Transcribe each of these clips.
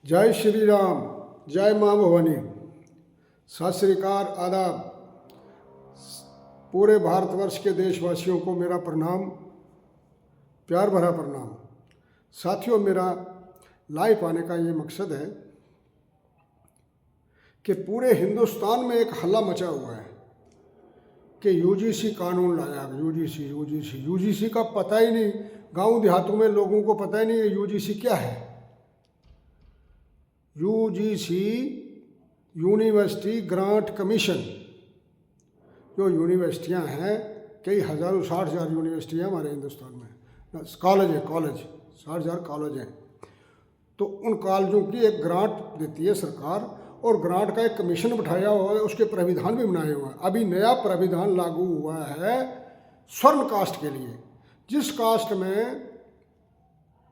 जय श्री राम। जय माँ भवानी। सत श्री अकाल, आदाब। पूरे भारतवर्ष के देशवासियों को मेरा प्रणाम, प्यार भरा प्रणाम। साथियों, मेरा लाइव आने का ये मकसद है कि पूरे हिंदुस्तान में एक हल्ला मचा हुआ है कि यूजीसी कानून लाया। यूजीसी का पता ही नहीं, गांव देहातों में लोगों को पता ही नहीं है यूजीसी क्या है। यूजीसी यूनिवर्सिटी ग्रांट कमीशन, जो यूनिवर्सिटियां हैं, कई हज़ारों 60,000 यूनिवर्सिटियाँ हमारे हिंदुस्तान में, कॉलेज है, 60,000 कॉलेज हैं। तो उन कॉलेजों की एक ग्रांट देती है सरकार, और ग्रांट का एक कमीशन बिठाया हुआ है, उसके प्राविधान भी बनाए हुए हैं। अभी नया प्राविधान लागू हुआ है स्वर्ण कास्ट के लिए। जिस कास्ट में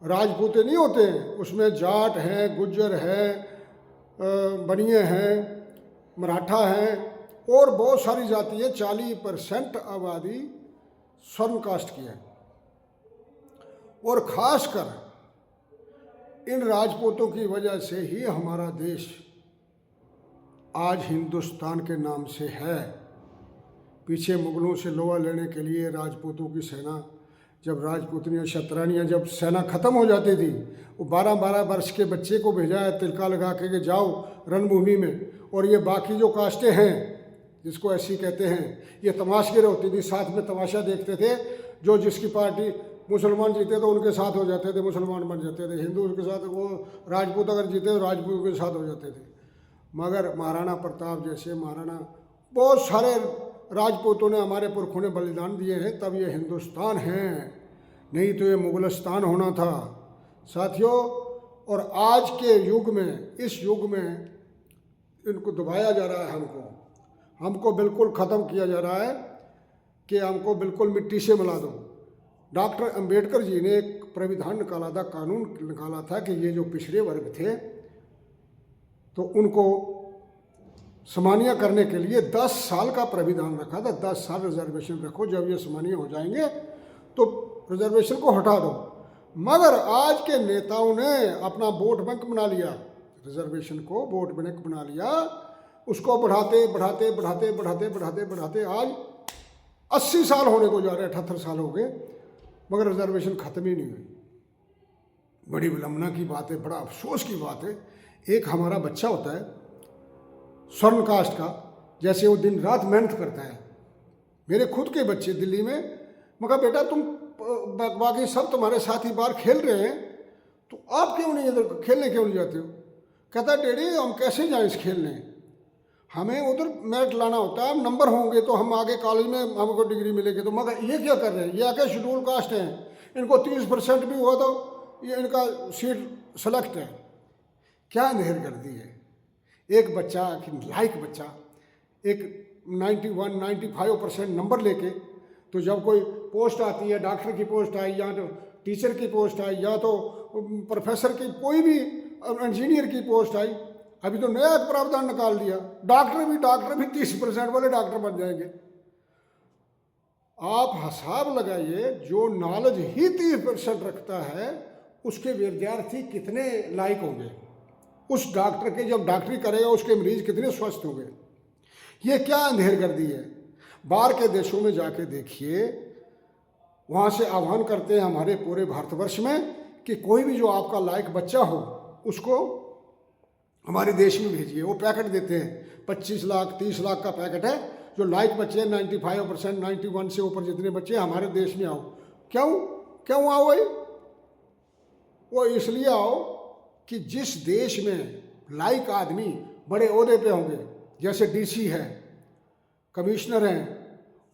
राजपूते नहीं होते हैं, उसमें जाट है, गुज्जर है, बनिए हैं, मराठा हैं और बहुत सारी जाति है। 40% आबादी स्वर्ण कास्ट की है। और ख़ासकर इन राजपूतों की वजह से ही हमारा देश आज हिंदुस्तान के नाम से है। पीछे मुगलों से लोहा लेने के लिए राजपूतों की सेना, जब राजपूतनियाँ शतरानियाँ, जब सेना ख़त्म हो जाती थी, वो 12-12 वर्ष के बच्चे को भेजा है तिलका लगा के जाओ रणभूमि में। और ये बाकी जो कास्टें हैं, जिसको ऐसी कहते हैं, ये तमाशगिर होती थी, साथ में तमाशा देखते थे। जो जिसकी पार्टी मुसलमान जीते तो उनके साथ हो जाते थे, मुसलमान बन जाते थे। हिंदू के साथ, वो राजपूत अगर जीते तो राजपूत के साथ हो जाते थे। मगर महाराणा प्रताप जैसे महाराणा, बहुत सारे राजपूतों ने, हमारे पुरखों ने बलिदान दिए हैं, तब ये हिंदुस्तान है, नहीं तो ये मुगलिस्तान होना था। साथियों, और आज के युग में, इस युग में इनको दबाया जा रहा है, हमको बिल्कुल ख़त्म किया जा रहा है कि हमको बिल्कुल मिट्टी से मिला दो। डॉक्टर अंबेडकर जी ने एक प्राविधान निकाला था, कानून निकाला था कि ये जो पिछड़े वर्ग थे तो उनको समानिया करने के लिए 10 साल का प्राविधान रखा था। 10 साल रिजर्वेशन रखो, जब ये समानिया हो जाएंगे तो रिजर्वेशन को हटा दो। मगर आज के नेताओं ने अपना वोट बैंक बना लिया, रिजर्वेशन को वोट बैंक बना लिया। उसको बढ़ाते बढ़ाते बढ़ाते बढ़ाते बढ़ाते बढ़ाते आज 80 साल होने को जा रहे हैं, 78 साल हो गए, मगर रिजर्वेशन ख़त्म ही नहीं हुई। बड़ी विडंबना की बात है, बड़ा अफसोस की बात है। एक हमारा बच्चा होता है स्वर्ण कास्ट का, जैसे वो दिन रात मेहनत करता है। मेरे खुद के बच्चे दिल्ली में, मगर बेटा तुम बाकी सब तुम्हारे साथी बाहर खेल रहे हैं, तो आप क्यों नहीं इधर खेलने क्यों नहीं जाते हो? कहता डैडी हम कैसे जाएं इस खेलने, हमें उधर मेरिट लाना होता है, नंबर होंगे तो हम आगे कॉलेज में हमको डिग्री मिलेगी। तो मगर ये क्या कर रहे हैं, ये आके शेड्यूल कास्ट हैं, इनको 30% भी हुआ तो ये इनका सीट सेलेक्ट है। क्या अंधेर कर दी है। एक बच्चा, लायक बच्चा, एक 91-95% नंबर लेके, तो जब कोई पोस्ट आती है, डॉक्टर की पोस्ट आई, या तो टीचर की पोस्ट आई, या तो प्रोफेसर की, कोई भी इंजीनियर की पोस्ट आई, अभी तो नया प्रावधान निकाल दिया, डॉक्टर भी 30% वाले डॉक्टर बन जाएंगे। आप हिसाब लगाइए, जो नॉलेज ही 30% रखता है, उसके विद्यार्थी कितने लायक होंगे। उस डॉक्टर के, जब डॉक्टरी करेगा, उसके मरीज कितने स्वस्थ होंगे। ये क्या अंधेर कर दी है। बाहर के देशों में जाके देखिए, वहाँ से आह्वान करते हैं हमारे पूरे भारतवर्ष में कि कोई भी जो आपका लायक बच्चा हो, उसको हमारे देश में भेजिए। वो पैकेट देते हैं, 25 लाख 30 लाख का पैकेट है। जो लायक बच्चे 95%, 91 से ऊपर जितने बच्चे हमारे देश में आओ। क्यों आओ भाई? वो इसलिए आओ कि जिस देश में लायक आदमी बड़े ओहदे पे होंगे, जैसे डीसी है, कमिश्नर हैं,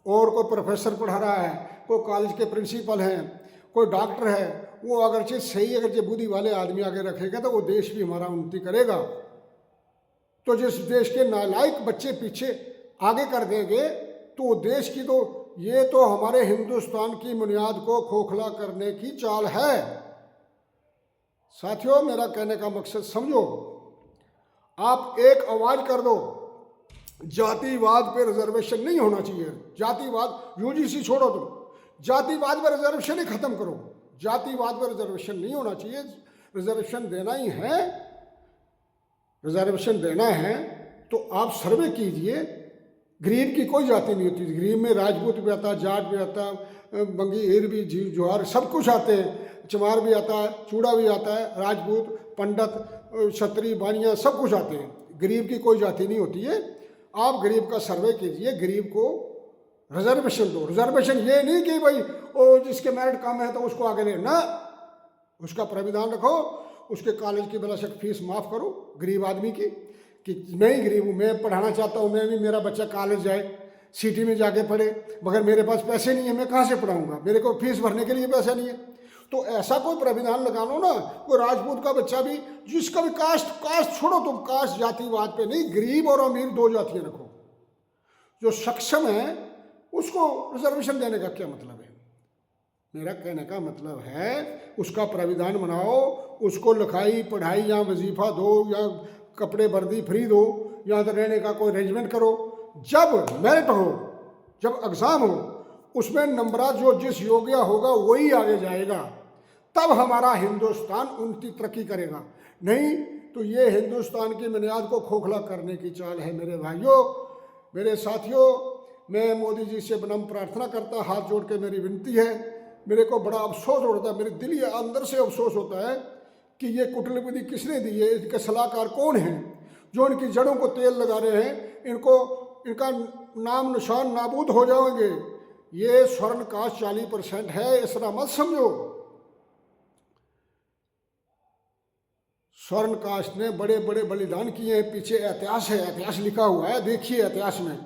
और कोई प्रोफेसर पढ़ा रहा है, कोई कॉलेज के प्रिंसिपल हैं, कोई डॉक्टर है, वो अगरचे सही, अगरचे बुद्धि वाले आदमी आगे रखेगा तो वो देश भी हमारा उन्नति करेगा। तो जिस देश के नालायक बच्चे पीछे आगे कर देंगे, तो वो देश की, तो ये तो हमारे हिंदुस्तान की बुनियाद को खोखला करने की चाल है। साथियों, मेरा कहने का मकसद समझो, आप एक आवाज कर दो, जातिवाद पे रिजर्वेशन नहीं होना चाहिए। जातिवाद, यूजीसी छोड़ो, तुम जातिवाद पर रिजर्वेशन ही खत्म करो। जातिवाद पर रिजर्वेशन नहीं होना चाहिए, रिजर्वेशन देना ही है रिजर्वेशन देना है तो आप सर्वे कीजिए। गरीब की कोई जाति नहीं होती, गरीब में राजपूत भी आता, जाट भी आता, बंगी ईर भी, जी जोहार सब कुछ आते हैं, चमार भी आता है, चूड़ा भी आता है, राजपूत, पंडित, क्षत्रिय, बानिया सब कुछ आते हैं। गरीब की कोई जाति नहीं होती है। आप गरीब का सर्वे कीजिए, गरीब को रिजर्वेशन दो। रिजर्वेशन ये नहीं कि भाई वो जिसके मेरिट कम है तो उसको आगे ले, ना, उसका प्राविधान रखो, उसके कॉलेज की बेशक फीस माफ़ करो गरीब आदमी की, कि मैं ही गरीब हूँ, मैं पढ़ाना चाहता हूँ, मैं भी, मेरा बच्चा कॉलेज जाए, सिटी में जाके पढ़े, मगर मेरे पास पैसे नहीं है, मैं कहाँ से पढ़ाऊँगा, मेरे को फीस भरने के लिए पैसा नहीं है। तो ऐसा कोई प्राविधान लगा लो ना, कोई राजपूत का बच्चा भी, जिसका भी कास्ट छोड़ो तुम, कास्ट जातिवाद पे नहीं, गरीब और अमीर दो जातियाँ रखो। जो सक्षम है उसको रिजर्वेशन देने का क्या मतलब है? मेरा कहने का मतलब है उसका प्राविधान बनाओ, उसको लिखाई पढ़ाई या वजीफा दो या कपड़े वर्दी फ्री दो, यहाँ तो रहने का कोई अरेंजमेंट करो। जब मेरिट हो, जब एग्ज़ाम हो, उसमें नंबरा जो जिस योग्य होगा वही आगे जाएगा, तब हमारा हिंदुस्तान उनकी तरक्की करेगा। नहीं तो ये हिंदुस्तान की बुनियाद को खोखला करने की चाल है। मेरे भाइयों, मेरे साथियों, मैं मोदी जी से विनम्र प्रार्थना करता, हाथ जोड़ के मेरी विनती है, मेरे को बड़ा अफसोस होता है, मेरे दिल या अंदर से अफसोस होता है कि ये कुटलबुद्धि किसने दी है, इनके सलाहकार कौन हैं जो इनकी जड़ों को तेल लगा रहे हैं। इनका नाम निशान नाबूद हो जाएंगे। ये स्वर्ण कास्ट 40% है, इस तरह मत समझो। स्वर्ण कास्ट ने बड़े बड़े बलिदान किए हैं, पीछे इतिहास है, इतिहास लिखा हुआ है, देखिए इतिहास में।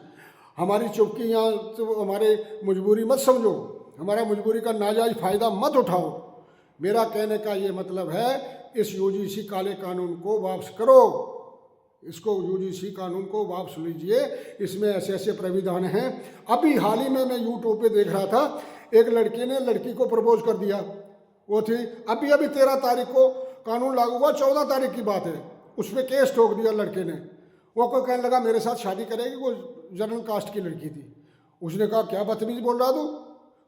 हमारी चुप्पी यहाँ तो हमारे मजबूरी मत समझो, हमारा मजबूरी का नाजायज फ़ायदा मत उठाओ। मेरा कहने का ये मतलब है, इस यूजीसी काले कानून को वापस करो, इसको यूजीसी कानून को वापस लीजिए। इसमें ऐसे ऐसे प्राविधान हैं। अभी हाल ही में मैं यूट्यूब पे देख रहा था, एक लड़की ने लड़की को प्रपोज कर दिया। वो थी अभी 13 तारीख को कानून लागू हुआ, 14 तारीख की बात है, उस पर केस ठोक दिया लड़के ने। वो कोई कहने लगा मेरे साथ शादी करेगी, वो जनरल कास्ट की लड़की थी। उसने कहा क्या बदतमीज बोल रहा तू?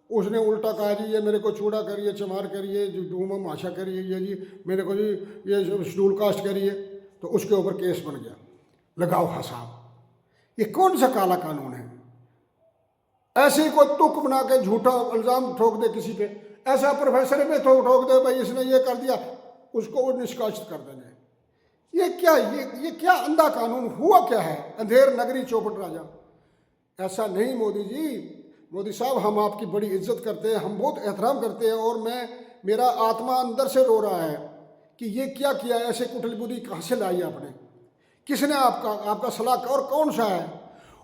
उसने उल्टा कहा जी ये मेरे को चूड़ा करिए, चमार करिए, जो डूम आशा करिए, ये जी मेरे को जी ये शेड्यूल कास्ट करिए। तो उसके ऊपर केस बन गया, लगाओ हसाब। ये कौन सा काला कानून है? ऐसे ही कोई तुक बना के झूठा इल्ज़ाम ठोक दे किसी पे, ऐसा प्रोफेसर में ठोक दे भाई इसने ये कर दिया, उसको वो निष्कासित कर देंगे। ये क्या अंधा कानून हुआ? क्या है? अंधेर नगरी चौपट राजा। ऐसा नहीं मोदी जी, मोदी साहब, हम आपकी बड़ी इज्जत करते हैं, हम बहुत एहतराम करते हैं, और मेरा आत्मा अंदर से रो रहा है कि ये क्या किया, ऐसे कुटिल कहाँ से लाई आपने? किसने आपका सलाहकार कौन सा है?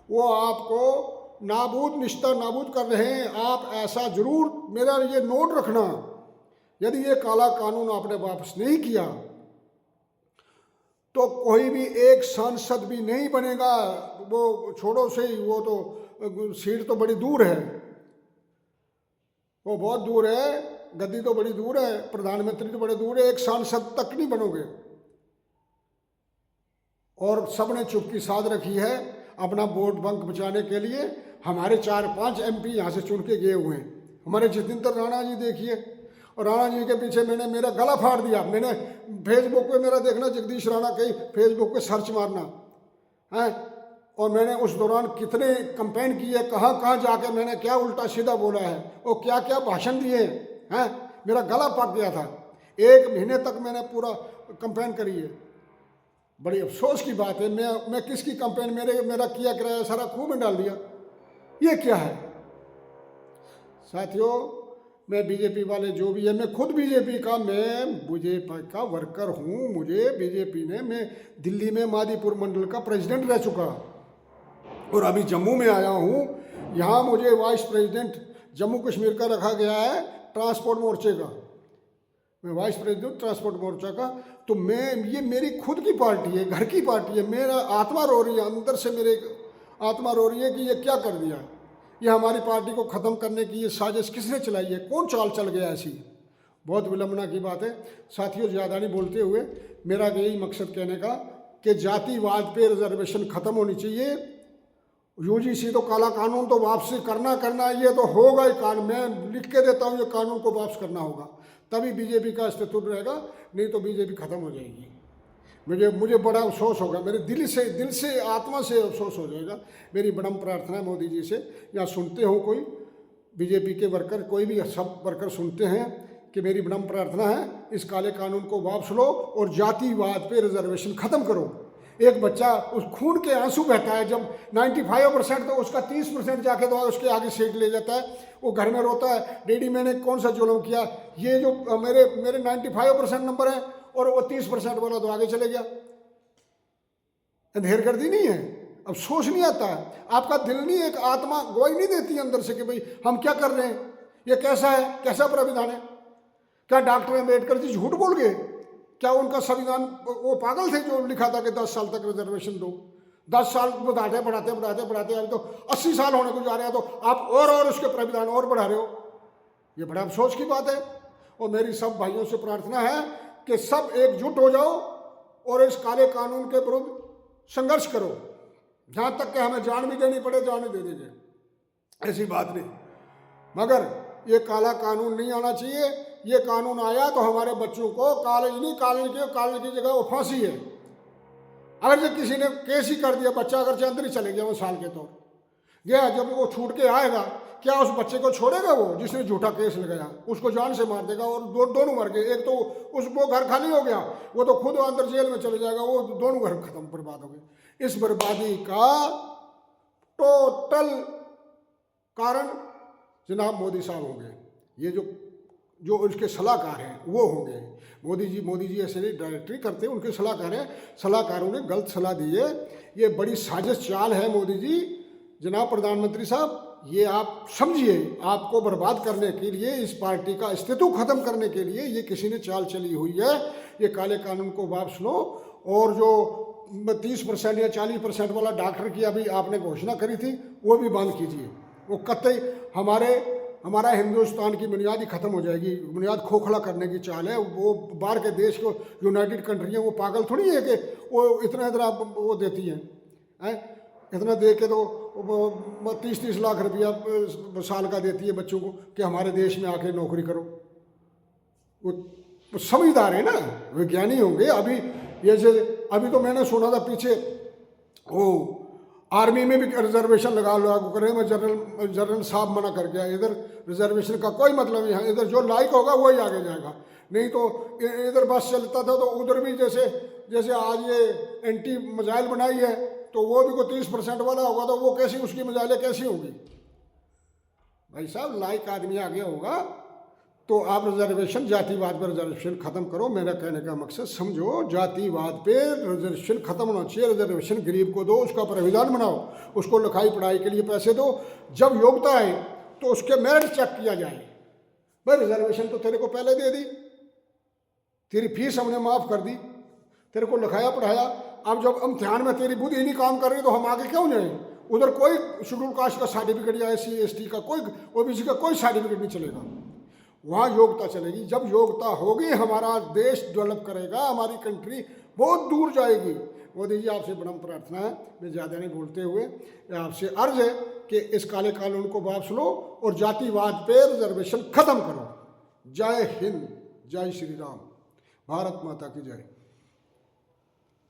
वो आपको नाबूद निश्ता नाबूद कर रहे हैं। आप ऐसा जरूर मेरा ये नोट रखना, यदि ये काला कानून आपने वापस नहीं किया तो कोई भी एक सांसद भी नहीं बनेगा। वो छोड़ो से ही, वो तो सीट तो बड़ी दूर है, वो बहुत दूर है, गद्दी तो बड़ी दूर है, प्रधानमंत्री तो बड़े दूर है, एक सांसद तक नहीं बनोगे। और सबने चुप्पी साध रखी है अपना वोट बैंक बचाने के लिए। हमारे 4-5 MP यहाँ से चुन के गए हुए हैं। हमारे जितेंद्र राणा जी देखिए, और राणा जी के पीछे मैंने मेरा गला फाड़ दिया। मैंने फेसबुक पे मेरा देखना, जगदीश राणा कहीं फेसबुक पे सर्च मारना है, और मैंने उस दौरान कितने कंपेन किए, कहाँ कहाँ जाके मैंने क्या उल्टा सीधा बोला है, और क्या क्या भाषण दिए हैं। मेरा गला पक गया था, 1 महीने तक मैंने पूरा कंपेन करी है। बड़ी अफसोस की बात है, मैं किसकी कंपेन, मेरा किया कराया सारा खूह में डाल दिया। ये क्या है? साथियों, मैं बीजेपी वाले जो भी है, मैं खुद बीजेपी का वर्कर हूँ। मुझे बीजेपी ने, मैं दिल्ली में मादीपुर मंडल का प्रेसिडेंट रह चुका, और अभी जम्मू में आया हूँ। यहाँ मुझे वाइस प्रेसिडेंट जम्मू कश्मीर का रखा गया है, ट्रांसपोर्ट मोर्चे का। मैं वाइस प्रेसिडेंट ट्रांसपोर्ट मोर्चा का। तो ये मेरी खुद की पार्टी है, घर की पार्टी है। मेरा आत्मा रो रही है, अंदर से मेरे आत्मा रो रही है कि ये क्या कर दिया। ये हमारी पार्टी को ख़त्म करने की ये साजिश किसने चलाई है? कौन चाल चल गया ऐसी? बहुत विलंबना की बात है। साथियों, ज़्यादा नहीं बोलते हुए मेरा यही मकसद कहने का कि जातिवाद पे रिजर्वेशन ख़त्म होनी चाहिए। यूजीसी तो काला कानून तो वापसी करना ये तो होगा ही। कानून मैं लिख के देता हूँ, ये कानून को वापस करना होगा, तभी बीजेपी का अस्तित्व रहेगा, नहीं तो बीजेपी ख़त्म हो जाएगी। मुझे बड़ा अफसोस होगा, मेरे दिल से आत्मा से अफसोस हो जाएगा। मेरी बड़ा प्रार्थना है मोदी जी से, या सुनते हो कोई बीजेपी के वर्कर, कोई भी सब वर्कर सुनते हैं, कि मेरी बड़ा प्रार्थना है इस काले कानून को वापस लो और जातिवाद पे रिजर्वेशन ख़त्म करो। एक बच्चा उस खून के आंसू बहता है जब 95% तो उसका 30% जाके तो उसके आगे सीट ले जाता है, वो घर में रोता है, डैडी मैंने कौन सा जुल्म किया, ये जो मेरे 95% नंबर है और वो 30% वाला तो आगे चले गया। अंधेर कर दी नहीं है, अब सोच नहीं आता है, आपका दिल नहीं, एक आत्मा गवाही नहीं देती अंदर से कि भाई हम क्या कर रहे हैं, ये कैसा है, कैसा प्राविधान है। क्या डॉक्टर अम्बेडकर जी झूठ बोल गए? क्या उनका संविधान, वो पागल थे जो लिखा था कि 10 साल तक रिजर्वेशन दो? 10 साल बढ़ाते अभी तो 80 साल होने को जा रहे हैं, तो आप और उसके प्राविधान और बढ़ा रहे हो। ये बड़ा अफसोस की बात है। और मेरी सब भाइयों से प्रार्थना है कि सब एकजुट हो जाओ और इस काले कानून के विरुद्ध संघर्ष करो, जहाँ तक कि हमें जान भी देनी पड़े जान दे देंगे, ऐसी बात नहीं। मगर ये काला कानून नहीं आना चाहिए। ये कानून आया तो हमारे बच्चों को कॉलेज की जगह वो फांसी है। अगर जो किसी ने केस ही कर दिया, बच्चा अगर अंदर ही चले गया वो साल के तौर गया, जब वो छूट के आएगा, क्या उस बच्चे को छोड़ेगा? वो जिसने झूठा केस लगाया उसको जान से मार देगा और दोनों मर गए। एक तो उसको घर खाली हो गया, वो तो खुद अंदर जेल में चले जाएगा, वो दोनों घर खत्म, बर्बाद हो गए। इस बर्बादी का टोटल कारण जनाब मोदी साहब होंगे। ये जो उसके सलाहकार हैं वो होंगे। मोदी जी ऐसे नहीं डायरेक्टरी करते, उनके सलाहकार हैं। सलाहकारों ने गलत सलाह दी है। ये बड़ी साजिश चाल है मोदी जी, जनाब प्रधानमंत्री साहब, ये आप समझिए। आपको बर्बाद करने के लिए, इस पार्टी का अस्तित्व खत्म करने के लिए ये किसी ने चाल चली हुई है। ये काले कानून को वापस लो और जो 30% या 40% वाला डॉक्टर की अभी आपने घोषणा करी थी वो भी बंद कीजिए। वो कतई हमारा हिंदुस्तान की बुनियाद ही खत्म हो जाएगी। बुनियाद खोखला करने की चाल है। वो बाहर के देश को, यूनाइटेड कंट्री हैं, वो पागल थोड़ी है कि वो इतना वो देती हैं, इतना दे के तो 30-30 लाख रुपया साल का देती है बच्चों को कि हमारे देश में आके नौकरी करो। वो समझदार है ना, विज्ञानी होंगे। अभी तो मैंने सुना था पीछे वो आर्मी में भी रिजर्वेशन लागू कर रहे हैं। जनरल साहब मना कर गया, इधर रिजर्वेशन का कोई मतलब नहीं है, इधर जो लायक होगा वही आगे जाएगा। नहीं तो इधर बस चलता था तो उधर भी जैसे आज ये एंटी मिसाइल बनाई है तो वो भी कोई 30% वाला होगा तो वो कैसी, उसकी मिसाइलें कैसी होंगी? भाई साहब, लायक आदमी आगे होगा तो आप रिजर्वेशन, जातिवाद पर रिजर्वेशन खत्म करो। मेरा कहने का मकसद समझो, जातिवाद पे रिजर्वेशन खत्म होना चाहिए। रिजर्वेशन गरीब को दो, उसका प्राविधान बनाओ, उसको लिखाई पढ़ाई के लिए पैसे दो। जब योग्यता आए तो उसके मेरिट चेक किया जाए। भाई रिजर्वेशन तो तेरे को पहले दे दी, तेरी फीस हमने माफ़ कर दी, तेरे को लिखाया पढ़ाया। अब जब इम्तिहान में तेरी बुद्धि नहीं काम कर रही तो हम आगे क्यों जाएँ? उधर कोई शेड्यूल कास्ट का सर्टिफिकेट या SC ST का कोई OBC का कोई सर्टिफिकेट नहीं चलेगा। वहाँ योग्यता चलेगी। जब योग्यता होगी हमारा देश डेवलप करेगा, हमारी कंट्री बहुत दूर जाएगी। मोदी जी, आपसे बड़ा प्रार्थना है, मैं ज़्यादा नहीं बोलते हुए आपसे अर्ज है कि इस काले कानून को वापस लो और जातिवाद पे रिजर्वेशन खत्म करो। जय हिंद, जय श्री राम, भारत माता की जय।